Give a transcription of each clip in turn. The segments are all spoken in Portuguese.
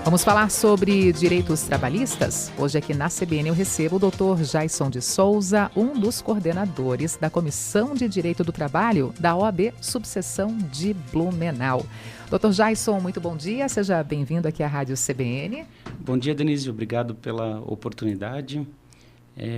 Vamos falar sobre direitos trabalhistas? Hoje aqui na CBN eu recebo o Dr. Jaison de Souza, um dos coordenadores da Comissão de Direito do Trabalho da OAB Subseção de Blumenau. Dr. Jaison, muito bom dia, seja bem-vindo aqui à Rádio CBN. Bom dia, Denise, obrigado pela oportunidade.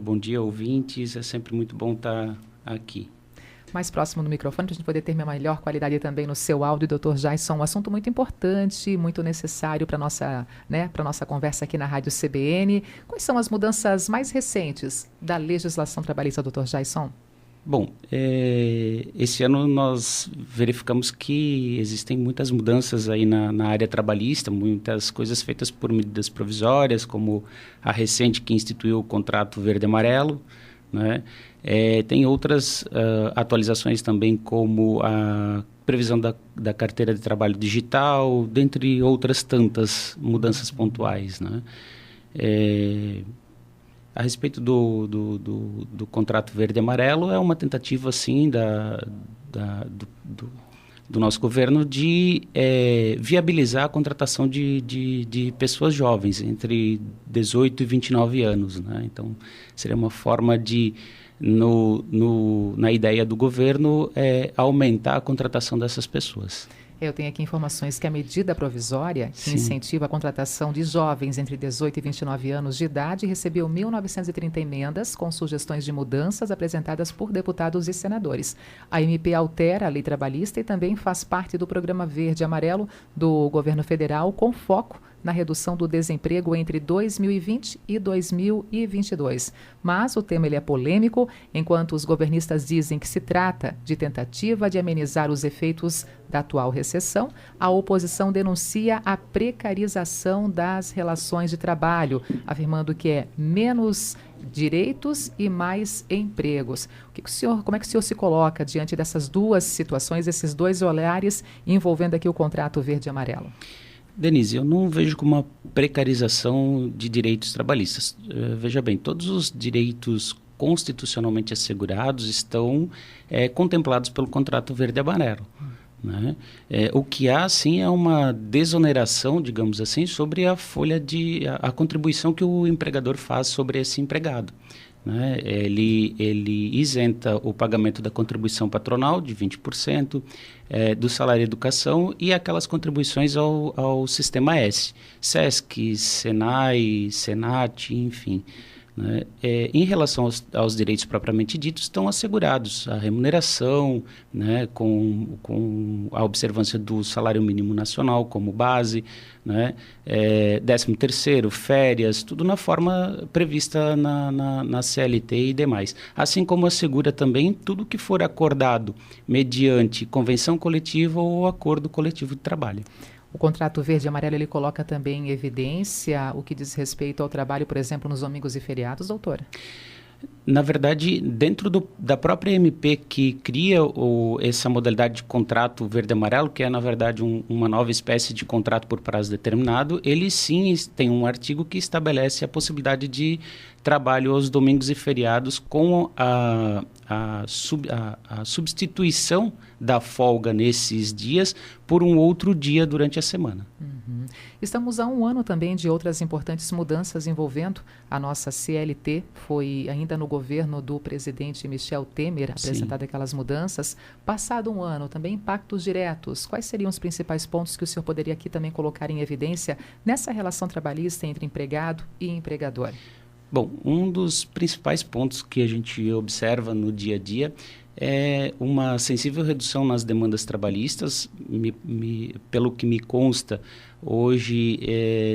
Bom dia, ouvintes, é sempre muito bom estar aqui. Mais próximo do microfone, para a gente poder ter uma melhor qualidade também no seu áudio, Dr. Jaison, um assunto muito importante, muito necessário para a nossa conversa aqui na Rádio CBN. Quais são as mudanças mais recentes da legislação trabalhista, Dr. Jaison? Bom, esse ano nós verificamos que existem muitas mudanças aí na área trabalhista, muitas coisas feitas por medidas provisórias, como a recente que instituiu o contrato verde-amarelo, né? Tem outras atualizações também, como a previsão da carteira de trabalho digital, dentre outras tantas mudanças pontuais, né? A respeito do contrato verde e amarelo, é uma tentativa, sim, do nosso governo de viabilizar a contratação de pessoas jovens, entre 18 e 29 anos, né? Então, seria uma forma de, na ideia do governo, aumentar a contratação dessas pessoas. Eu tenho aqui informações que a medida provisória que Sim. incentiva a contratação de jovens entre 18 e 29 anos de idade recebeu 1.930 emendas com sugestões de mudanças apresentadas por deputados e senadores. A MP altera a lei trabalhista e também faz parte do programa Verde e Amarelo do governo federal, com foco na redução do desemprego entre 2020 e 2022. Mas o tema é polêmico, enquanto os governistas dizem que se trata de tentativa de amenizar os efeitos da atual recessão, a oposição denuncia a precarização das relações de trabalho, afirmando que é menos direitos e mais empregos. Como é que o senhor se coloca diante dessas duas situações, esses dois olhares envolvendo aqui o contrato verde e amarelo? Denise, eu não vejo como uma precarização de direitos trabalhistas. Veja bem, todos os direitos constitucionalmente assegurados estão contemplados pelo contrato verde e amarelo, né? O que há, sim, é uma desoneração, digamos assim, sobre a contribuição que o empregador faz sobre esse empregado, né? Ele isenta o pagamento da contribuição patronal de 20%, do salário de educação e aquelas contribuições ao Sistema S, SESC, SENAI, SENAT, enfim, né? Em relação aos direitos propriamente ditos, estão assegurados a remuneração, né, com a observância do salário mínimo nacional como base, né, 13º, férias, tudo na forma prevista na CLT e demais. Assim como assegura também tudo que for acordado mediante convenção coletiva ou acordo coletivo de trabalho. O contrato verde e amarelo, ele coloca também em evidência o que diz respeito ao trabalho, por exemplo, nos domingos e feriados, doutora? Na verdade, dentro da própria MP que cria essa modalidade de contrato verde e amarelo, que é, na verdade, uma nova espécie de contrato por prazo determinado, ele sim tem um artigo que estabelece a possibilidade de trabalho aos domingos e feriados com a substituição da folga nesses dias por um outro dia durante a semana. Uhum. Estamos há um ano também de outras importantes mudanças envolvendo a nossa CLT. Foi ainda no governo do presidente Michel Temer apresentado aquelas mudanças. Passado um ano, também impactos diretos. Quais seriam os principais pontos que o senhor poderia aqui também colocar em evidência nessa relação trabalhista entre empregado e empregador? Bom, um dos principais pontos que a gente observa no dia a dia é uma sensível redução nas demandas trabalhistas. Pelo que me consta, hoje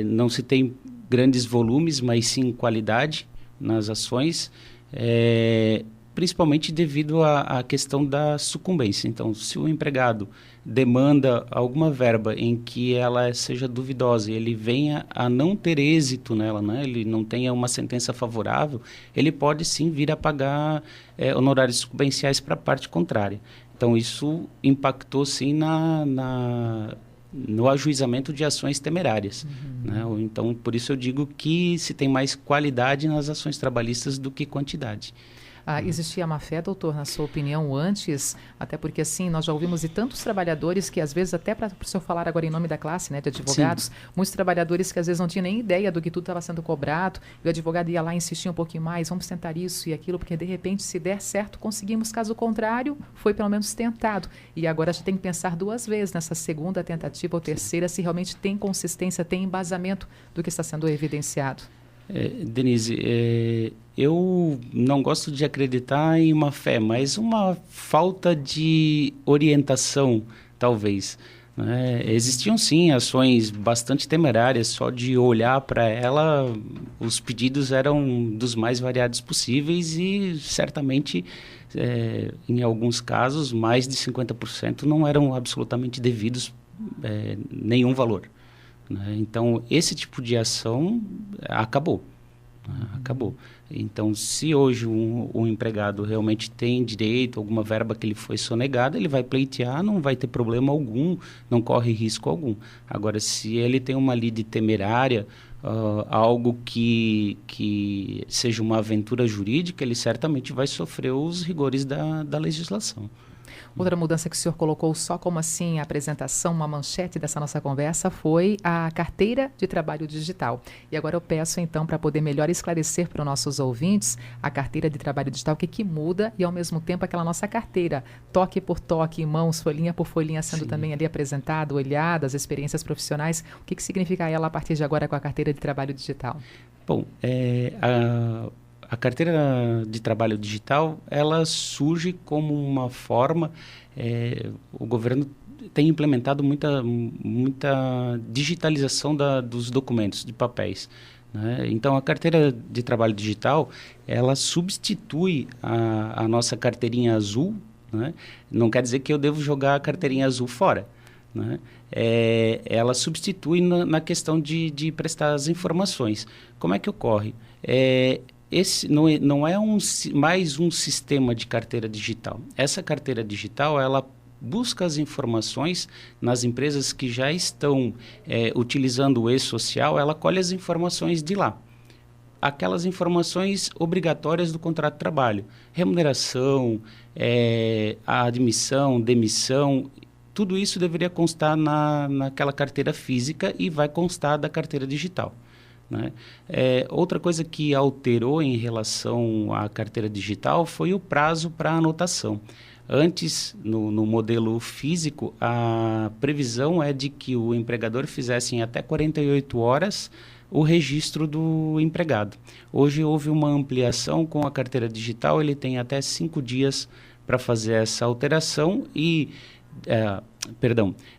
não se tem grandes volumes, mas sim qualidade nas ações, principalmente devido à questão da sucumbência. Então, se o empregado demanda alguma verba em que ela seja duvidosa e ele venha a não ter êxito nela, né? Ele não tenha uma sentença favorável, ele pode sim vir a pagar honorários sucumbenciais para a parte contrária. Então, isso impactou sim no ajuizamento de ações temerárias, né? Então, por isso eu digo que se tem mais qualidade nas ações trabalhistas do que quantidade. Existia má-fé, doutor, na sua opinião, antes? Até porque, assim, nós já ouvimos de tantos trabalhadores que, às vezes, até para o senhor falar agora em nome da classe, né, de advogados, sim, muitos trabalhadores que, às vezes, não tinham nem ideia do que tudo estava sendo cobrado, e o advogado ia lá insistir um pouquinho mais, vamos tentar isso e aquilo, porque, de repente, se der certo, conseguimos. Caso contrário, foi pelo menos tentado. E agora a gente tem que pensar duas vezes nessa segunda tentativa ou terceira, se realmente tem consistência, tem embasamento do que está sendo evidenciado. Denise, eu não gosto de acreditar em uma fé, mas uma falta de orientação, talvez. Existiam sim ações bastante temerárias, só de olhar para ela, os pedidos eram dos mais variados possíveis e certamente, em alguns casos, mais de 50% não eram absolutamente devidos nenhum valor. Então, esse tipo de ação acabou. Acabou. Então, se hoje um empregado realmente tem direito a alguma verba que lhe foi sonegada, ele vai pleitear, não vai ter problema algum, não corre risco algum. Agora, se ele tem uma lide temerária, algo que seja uma aventura jurídica, ele certamente vai sofrer os rigores da legislação. Outra mudança que o senhor colocou só como assim a apresentação, uma manchete dessa nossa conversa foi a carteira de trabalho digital. E agora eu peço então para poder melhor esclarecer para os nossos ouvintes a carteira de trabalho digital, o que muda e ao mesmo tempo aquela nossa carteira, toque por toque, mãos, folhinha por folhinha sendo Sim. também ali apresentada, olhada, as experiências profissionais. O que significa ela a partir de agora com a carteira de trabalho digital? Bom, a carteira de trabalho digital, ela surge como uma forma, o governo tem implementado muita digitalização dos documentos, de papéis. Né? Então, a carteira de trabalho digital, ela substitui a nossa carteirinha azul, né? Não quer dizer que eu devo jogar a carteirinha azul fora. Né? Ela substitui na questão de prestar as informações. Como é que ocorre? Esse não é mais um sistema de carteira digital. Essa carteira digital, ela busca as informações nas empresas que já estão utilizando o e-social, ela colhe as informações de lá. Aquelas informações obrigatórias do contrato de trabalho. Remuneração, a admissão, demissão, tudo isso deveria constar naquela carteira física e vai constar da carteira digital. Né? Outra coisa que alterou em relação à carteira digital foi o prazo para anotação. Antes, no modelo físico, a previsão é de que o empregador fizesse em até 48 horas o registro do empregado. Hoje houve uma ampliação com a carteira digital, ele tem até 5 dias para fazer essa alteração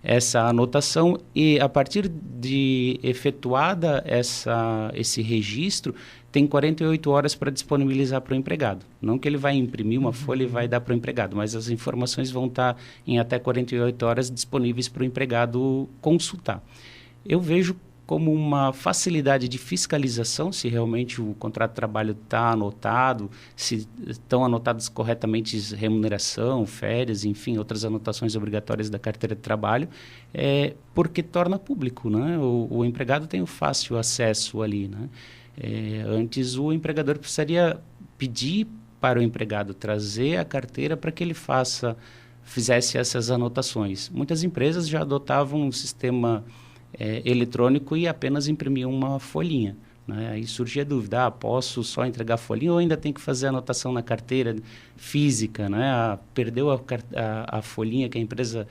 essa anotação, e a partir de efetuada esse registro, tem 48 horas para disponibilizar para o empregado. Não que ele vai imprimir uma folha e vai dar para o empregado, mas as informações vão estar em até 48 horas disponíveis para o empregado consultar. Eu vejo como uma facilidade de fiscalização, se realmente o contrato de trabalho está anotado, se estão anotadas corretamente remuneração, férias, enfim, outras anotações obrigatórias da carteira de trabalho, porque torna público, né? O empregado tem o fácil acesso ali, né? Antes o empregador precisaria pedir para o empregado trazer a carteira para que ele fizesse essas anotações. Muitas empresas já adotavam um sistema eletrônico e apenas imprimiam uma folhinha. Né? Aí surge a dúvida, posso só entregar a folhinha ou ainda tem que fazer a anotação na carteira física? Né? Perdeu a folhinha que a empresa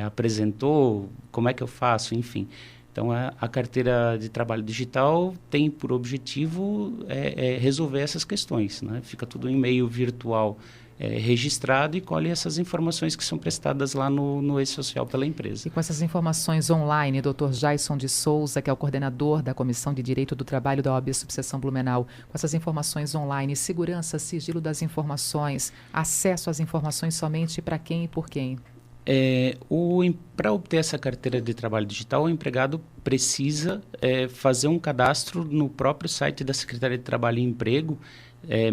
apresentou, como é que eu faço? Enfim, então a carteira de trabalho digital tem por objetivo resolver essas questões. Né? Fica tudo em meio virtual registrado e colhe essas informações que são prestadas lá no e-social pela empresa. E com essas informações online, Dr. Jason de Souza, que é o coordenador da Comissão de Direito do Trabalho da OAB Subseção Blumenau, com essas informações online, segurança, sigilo das informações, acesso às informações somente para quem e por quem? Para obter essa carteira de trabalho digital, o empregado precisa fazer um cadastro no próprio site da Secretaria de Trabalho e Emprego,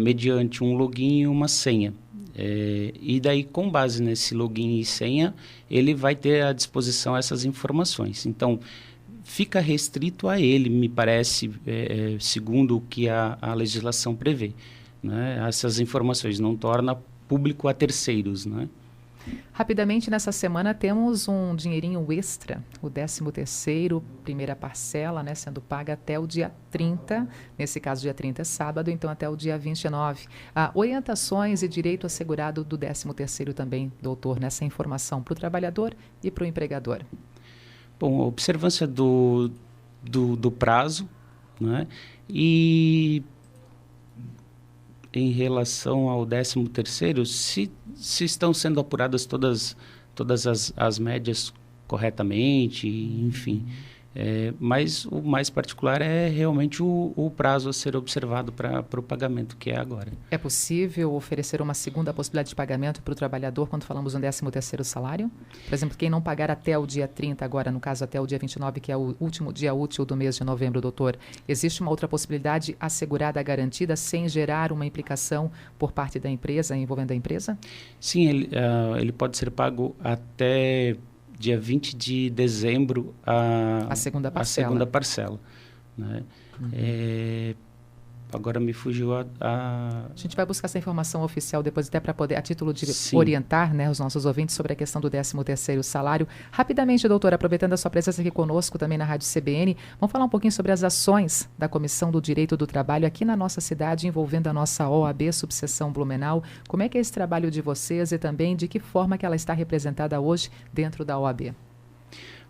mediante um login e uma senha. E daí, com base nesse login e senha, ele vai ter à disposição essas informações. Então, fica restrito a ele, me parece, segundo o que a legislação prevê. né, essas informações, não torna público a terceiros, né? Rapidamente, nessa semana, temos um dinheirinho extra, o 13º, primeira parcela, né, sendo paga até o dia 30, nesse caso, dia 30 é sábado, então até o dia 29. Orientações e direito assegurado do 13º também, doutor, nessa informação para o trabalhador e para o empregador. Bom, a observância do prazo, né, e em relação ao 13º, se estão sendo apuradas todas as médias corretamente, enfim. Mas o mais particular é realmente o prazo a ser observado para o pagamento, que é agora. É possível oferecer uma segunda possibilidade de pagamento para o trabalhador quando falamos no 13º salário? Por exemplo, quem não pagar até o dia 30, agora no caso até o dia 29, que é o último dia útil do mês de novembro, doutor, existe uma outra possibilidade assegurada, garantida, sem gerar uma implicação por parte da empresa, envolvendo a empresa? Sim, ele pode ser pago até dia 20 de dezembro a segunda parcela. Né? Uhum. Agora me fugiu A gente vai buscar essa informação oficial depois, até para poder, a título de orientar, né, os nossos ouvintes sobre a questão do 13º salário. Rapidamente, doutor, aproveitando a sua presença aqui conosco também na Rádio CBN, vamos falar um pouquinho sobre as ações da Comissão do Direito do Trabalho aqui na nossa cidade, envolvendo a nossa OAB, subseção Blumenau. Como é que é esse trabalho de vocês e também de que forma que ela está representada hoje dentro da OAB?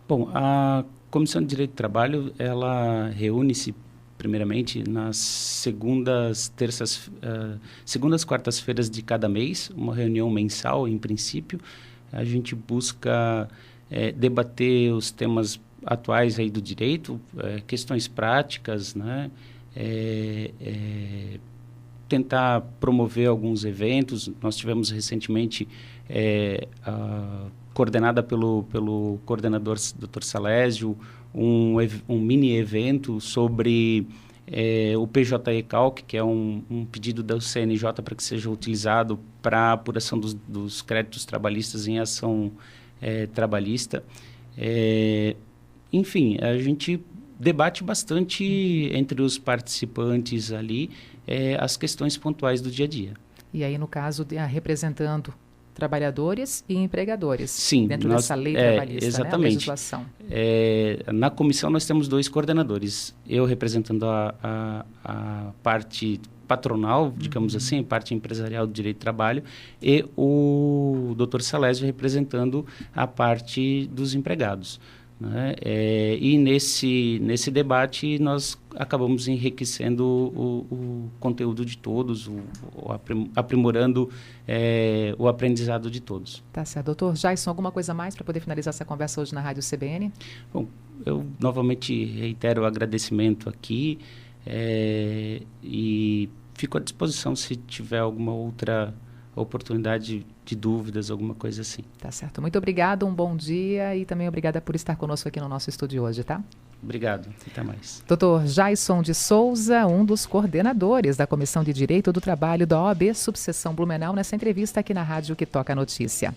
Bom, a Comissão de Direito do Trabalho, ela reúne-se primeiramente nas segundas, quartas-feiras de cada mês, uma reunião mensal, em princípio. A gente busca debater os temas atuais aí do direito, questões práticas, né? Tentar promover alguns eventos. Nós tivemos recentemente, coordenada pelo coordenador Dr. Salésio, um mini evento sobre o PJE Calc, que é um pedido da CNJ para que seja utilizado para a apuração dos créditos trabalhistas em ação trabalhista. Enfim, a gente debate bastante entre os participantes ali as questões pontuais do dia a dia. E aí, no caso, representando trabalhadores e empregadores. Sim, dentro dessa lei trabalhista, exatamente. Né? A legislação. Na comissão nós temos 2 coordenadores. Eu representando a parte patronal, digamos assim, a parte empresarial do direito do trabalho, e o Dr. Salésio representando a parte dos empregados. Né? E nesse debate nós acabamos enriquecendo o conteúdo de todos, aprimorando o aprendizado de todos. Tá certo. Doutor Jaison, alguma coisa mais para poder finalizar essa conversa hoje na Rádio CBN? Bom, eu novamente reitero o agradecimento aqui e fico à disposição se tiver alguma outra oportunidade de dúvidas, alguma coisa assim. Tá certo. Muito obrigado, um bom dia e também obrigada por estar conosco aqui no nosso estúdio hoje, tá? Obrigado. Até mais. Dr. Jaison de Souza, um dos coordenadores da Comissão de Direito do Trabalho da OAB Subseção Blumenau, nessa entrevista aqui na Rádio Que Toca a Notícia.